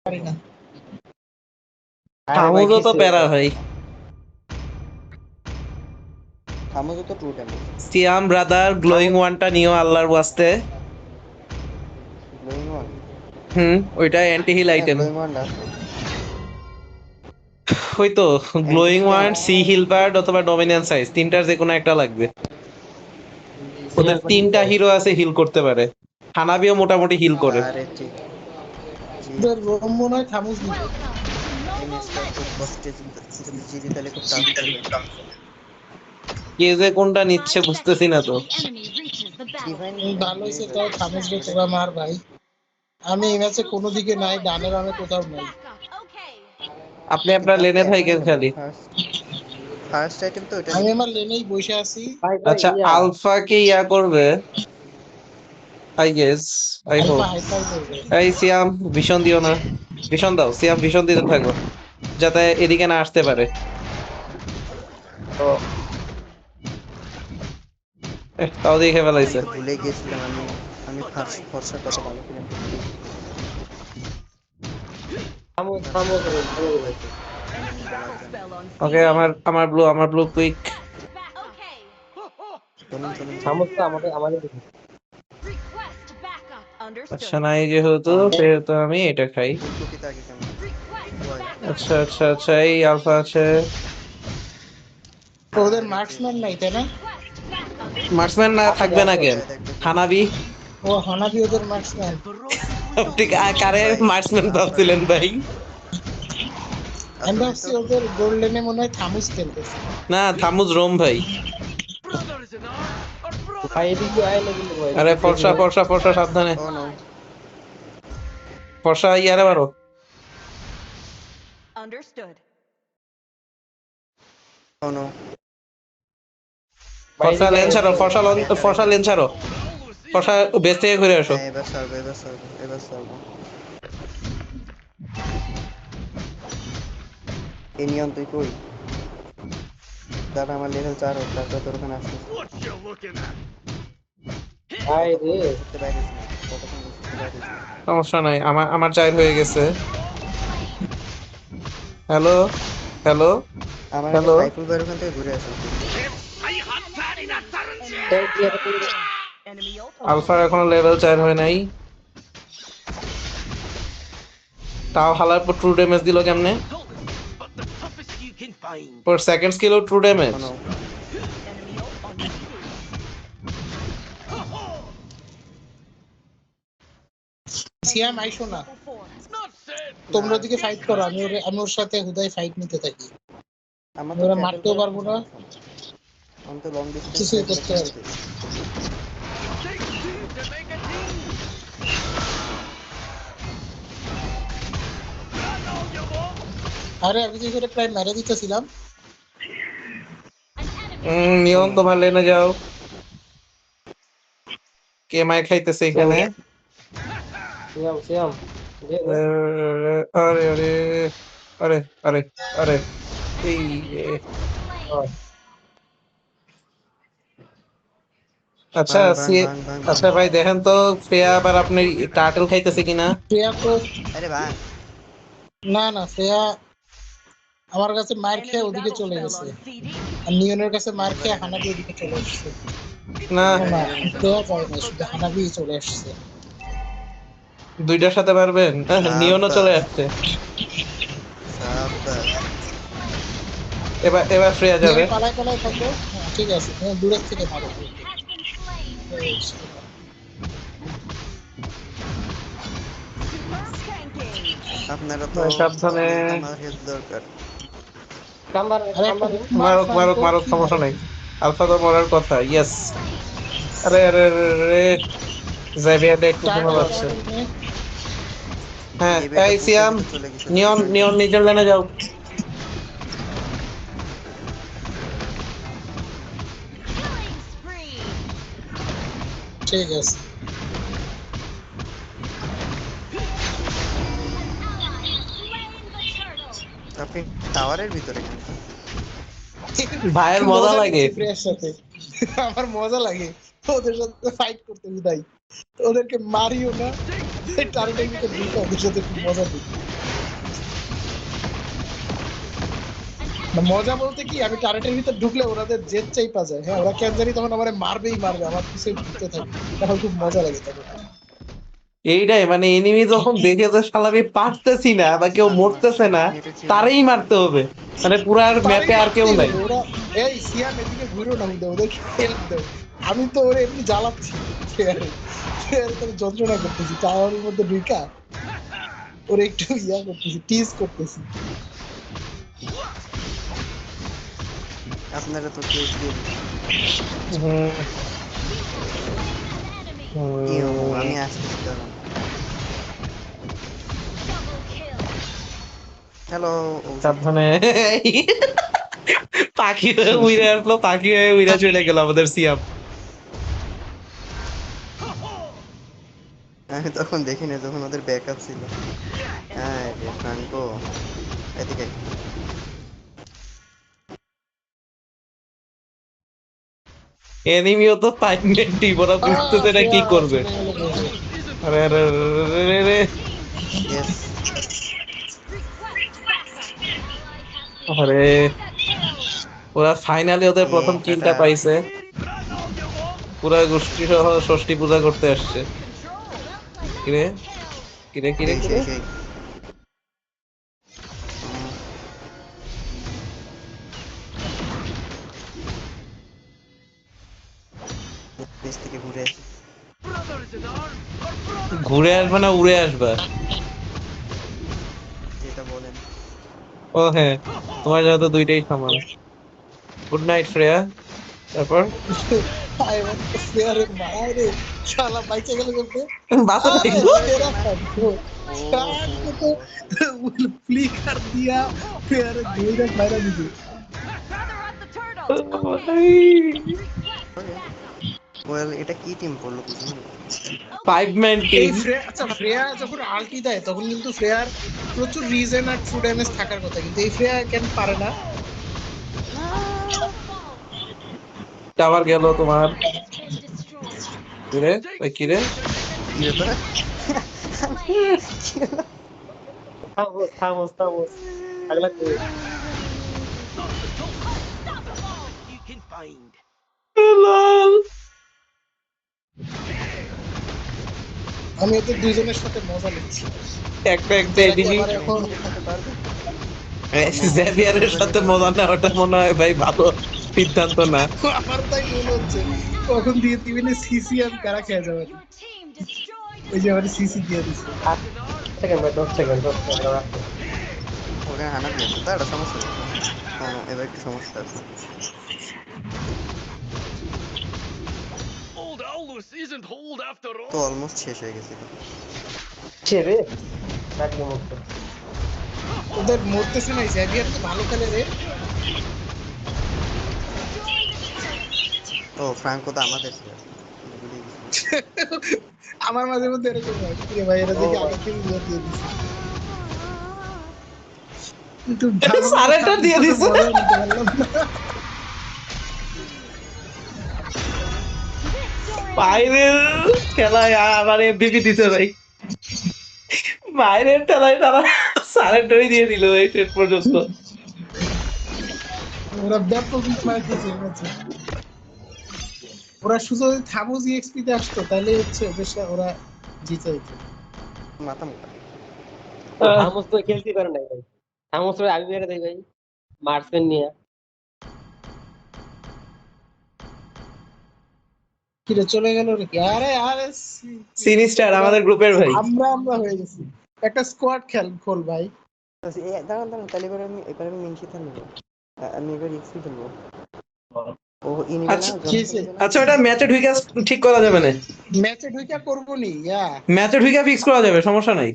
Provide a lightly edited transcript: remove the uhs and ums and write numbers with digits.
পারি না। আরে ভাই থামুজও তো কিছু প্যারা ভাই। থামুজও তো ট্রু টেম্পল। সিয়াম ব্রাদার গ্লোয়িং ওয়ানটা নিও আল্লাহর ওয়াস্তে। গ্লোয়িং ওয়ান, ওইটা অ্যান্টি হিল হ্যাঁ আইটেম। গ্লোয়িং ওয়ান আছে। ওই তো অ্যান্টি গ্লোয়িং হিল ওয়ান, কেন? সি হিল পার্ট অথবা ডমিনেন্স সাইজ, তিনটার যে কোনো একটা লাগবে। ওদের তিনটা হিরো আছে হিল করতে পারে। হানাবিও মোটামুটি হিল করে। আরে ঠিক জি। ওদের রোম মনে হয় থামুস দিবে। এই ম্যাচটা খুব কষ্টে যদি জিতি তাহলে খুব টাফ হবে। কে যে কোনটা নিচ্ছে বুঝতেছি না তো। ডিভাইন ভালো হয়েছে তাও থামুস রে তোরা মার ভাই। আমি এই ম্যাচে কোনো দিকে নাই, ডানে বামে কোথাও নাই। আপনি আপনার লেনে থাকেন খালি। ফার্স্ট ফার্স্ট আইটেম তো ওটা আমি নিতে আমার হবে। লেনেই বসে আছি। আচ্ছা আলফাকে ইয়া করবে আই গেস, আই হোপ। হাইপা হাইপাই করবে। এই সিয়াম ভীষণ দিও না, ভীষণ দাও সিয়াম, ভীষণ দিতে থাকো যাতে এদিকে না আসতে পারে। তাও দেখে আমি ফেলাইছে। তো ভুলে গিয়েছিলাম, আমি ফার্স্ট ফর্সার কথা ভালো করে আমি তো ভুলে গেছি। বলার জন্য। ওকে আমার ব্লু, আমার ব্লু কুইক। চলুন চলুন চলুন। আচ্ছা নাই যেহেতু সেহেতু আমি এটা খাই। ফুলকপিতে আগে কেন? ওয়াই আচ্ছা আচ্ছা আচ্ছা, এই আলফা আছে। ওদের আরে যে মার্কসম্যান নাই তাই না? মার্কসম্যান না থাকবে না কেন? দেখবে কি হানাবি। ও হানাবি ওদের মার্কসম্যান। আপনি কারে ভাই মার্কসম্যান আলফা ভাবছিলেন ভাই? আমি আসলে ভাবছি তো ওদের গোল্ড লেনে মনে হয় থামুস খেলতেছে। না থামুজ রোম ভাই। আরে ফর্সা ফর্সা ফর্সা সাবধানে। ও নো ফর্সা ইয়ারে মারো। ও নো। ফর্সা লেন ছাড়ো, ফর্সা লেন ছাড়ো। ফর্সা বেস থেকে ঘুরে আসো। হ্যাঁ এবার সারবো এবার সারবো এবার সারবো। এই নিয়ম তুই কই? দাদা আমার লেভেল 4 হোক তারপর তোর ওখানে আসতেছে। কতক্ষণ লেন্স উঠতে বাইরে ছিলাম, কতক্ষণ লেন্স উঠতে বাইরে ছিলাম। সমস্যা নাই, আমার আমার চাইর হয়ে গেছে। হ্যালো হ্যালো আমার আগে হ্যালো। সাইফুল ভাইয়ের ওখান থেকে ঘুরে আসুন প্লিজ। আলফার এখনো লেভেল 4 হয় নাই। তাও হালার পর ট্রু ড্যামেজ দিল কেমনে? পর সেকেন্ড স্কিলও ট্রু ও ড্যামেজ। নো। সিয়াম আইসো না, না তোমরা ওদিকে ফাইট করো, আমি ওর সাথে হুদাই ফাইট নিতে থাকি। আমার তো ওরা ট্র্যাপেল মারতেও করার কোনো পারবো না, সমস্যা নেই। আমি তো লং ডিস্টেন্স কিছুই ট্র্যাপেলে করতে খেলতে পারবো। পারি। আরে আমি যে করে প্রায় মেরে দিতেছিলাম। ও নিয়ম নো। তোমার লেনে যাও। কে মাই খাইতেছে এখানে? আরে আরে আরে আরে আরে এই এ। আচ্ছা ভাং ভাং সে, ভাং ভাং ভাং। আচ্ছা ভাই দেখেন তো ফ্রেয়া আবার আপনি টার্টল খাইতেছে কিনা। শ্রেয়া তো, আরে ভাং। না না শ্রেয়া আমার কাছে মার খেয়ে ওদিকে চলে গেছে, আর নিয়নের কাছে মার এবার খেয়ে এখানে হানাবি ওদিকে চলে আসছে। না এবার না নিয়ে নিতে শ্রেয়া হবে। যায় না, শুধু হানাবি চলে আসছে। দুইটার সাথে পারবেন? নিয়নও চলে সাব্বাস আসছে। সাব্বাস। এবার এবার ফ্রেয়া যাবে। নিয়ন পালায় পালায় থাকো। হ্যাঁ ঠিক আছে, তুমি দূরের থেকে মারো। আপনারা তো ভাই সাবধানে। আমার হেল্প দরকার। আরে একটা হুক মার মারুক শান্ত, মারুক মারুক, কি সমস্যা মারো। নাই। আলফা তো মরার কথা, ইয়েস। আরে আরে আরে আরে, জাইভিয়ারটা একটু ঘুমা টার্টল পাচ্ছে। টার্টল নে। হ্যাঁ এই বেটা এই বুকের সিয়াম, ভিতর চলে গেছে নিয়ন সাইড দাও। নিয়ন নিজের লেনে যাও। ঠিক আছে। আপনি টাওয়ারের ভিতরে কেন? ভাইয়ের মজা মজা লাগে। নিচ্ছি প্রিয়ার সাথে, আমার মজা লাগে ওদের সাথে ফাইট করতে বিদায়। ওদেরকে মারিও না, টার্গেটের ভিতরে ঢুকে ওদের সাথে একটু মজা দিই। না, মজা বলতে কি আমি টার্রেটের ভিতর ঢুকলে ওরাদের জেদ চাইপা যায়। হ্যাঁ, ওরা কেন জানি তখন আমার মারবেই মারবে, আমার পিছে ঘুরতে থাকে, তখন খুব মজা লাগে তখন। এইটাই মানে এনিমি যখন দেখে যে শালা আমি পারতেছি না বা কেউ মরতেছে না, তারই মারতে হবে, মানে পুরা তারই ম্যাপে আর কেউ মারতেই নাই। হবে। ওরা এই সিয়াম এদিকে ঘুরো না, ওদেরকে হেল্প দাও। আমি তো ওরে এমনি জ্বালাচ্ছি ফেয়ারে, ফেয়ারে তো যন্ত্রণা করতেছি টাওয়ারের মধ্যে ঢুকা, ওরে একটু ইয়া করতেছি, টিজ করতেছি। আপনারা তো কেউ কিল হুম, ইউ হুম। আমি আসতেছি দাঁড়ান। হ্যালো সাবধানে। পাখি হয়ে উড়ে আসলো, পাখি হয়ে উড়ে চলে গেল আমাদের সিয়াম। আমি তখন দেখি না যখন ওদের ব্যাকআপ ছিল। হ্যাঁ রে ফ্রাঙ্কো এদিকে এনিমিও তো পাইমেন্টি, ওরা বুঝতেছে না কি ফেয়ার করবে। চলে গেল বসে। আরে আরে আরে আরে আরে। ইয়েস আরে ওরা ফাইনালি ওদের প্রথম কিলটা টাটা পাইছে। পুরা গোষ্ঠী সহ ষষ্ঠী পূজা করতে আসছে। কিরে কিরে কিরে সেই কিরে। সেই সেই নিচ থেকে ঘুরে আসি ঘুরে আসবে না উড়ে আসবা? যেটা বলেন ও হ্যাঁ, তোমার জন্য তো দুইটাই সমান। Good night Shreya. তারপর আই ওয়ান্ট টু ফেয়ারে মারাই রে, শালা বাইচে গেল কেমনে? বাসা আরে থাকবো। সেরা ফ্রাঙ্কো, ও ফ্রাঙ্কো তো ফ্লিকার দিয়া ফেয়ারে দুইটা মাইরা দিছে। ওয়েল এটা কি টিম পড়লো বুঝুন 5 ম্যান এই টিম। ফ্রেয়া, আচ্ছা ফ্রেয়া যখন আলটি দেয় তখন কিন্তু ফ্রেয়ার প্রচুর রিজেন আর ট্রু ড্যামেজ থাকার কথা, কিন্তু এই ফ্রেয়া কেন পারে না? টাওয়ার গেল তোমার। কিরে ওই কিরে। কি ব্যাপার থামোস থামোস থামোস, আগলা কই? লল। আমি ওদের দুইজনের সাথে মজা নিচ্ছি, একটা কিন্তু একটা এরা কি এনিমি আমার এখন ম্যাজিকের সাথে পারবে মজা নিতে জেভিয়ারের মজা সাথে নিতে মজা হবে নেওয়াটা মনে হয় ভাই ভালো সিদ্ধান্ত না। আমার তাই মনে হচ্ছে কখন দিয়ে দিবেন সিসি, আমি প্যারা খেয়ে যাবেন। ওই যে আমার সিসি দিয়ে দিছে। 8 সেকেন্ড ভাই, 10 সেকেন্ড 10 সেকেন্ড রাখো। ওখানে হানাবি আছে তা একটা সমস্যা নেই এবার একটু সমস্যা আছে তো অলমোস্ট শেষ হয়ে গেছিল সে রে রাখবো মুক্ত। ওদের মরতেছে না, জেভিয়ার তো ভালো খেলে রে। ও ফ্রাঙ্কো তো আমাদের player। আমি ভুলে গেছিলাম। আমার মাঝে মধ্যে এরকম হয়, কি রে ভাই এরা ও দেখি ভাই, আগে থেকে ইয়ে দিয়ে দিছে, কিন্তু ভালো মতো সারেন্ডার দিয়ে দিছে। মজা নিতে পারলাম না। বাইরের খেলায় আবার এমভিপি দিতে ভাই। বাইরের খেলায় তারা সারেন্ডারই দিয়ে দিল এই শেষ পর্যন্ত। ওরা ব্যাপক মার খেয়েছে এই ম্যাচে। ওরা শুধু যদি থামোজ এক্সপি তে আসতো তাহলে হচ্ছে ওদের ওরা জিতে যেত। মাথা মোটা থামোস তো খেলতে পারে নাই ভাই। থামোস ভাই আমি মেরে দেই ভাই, মার্সম্যান নিয়ে। কিরে চলে গেল রে কি? আরে আরে সিনিস্টার ওরা আমাদের গ্রুপের ভাই। আমরা হয়ে গেছি। একটা স্কোয়াড খোল ভাই। দাঁড়ান দাঁড়ান তাহলে এবার আমি মিনশি খেলবো আমি এবার এক্সপি খেলবো ও ই নিবে না আচ্ছা জনসন নিবে না আচ্ছা, ওটা ম্যাচে ঢুকে ঠিক করা যাবে না। ম্যাচে ঢুকে করবো নি ইয়া। ম্যাচে ঢুকে ফিক্স করা যাবে, সমস্যা নাই।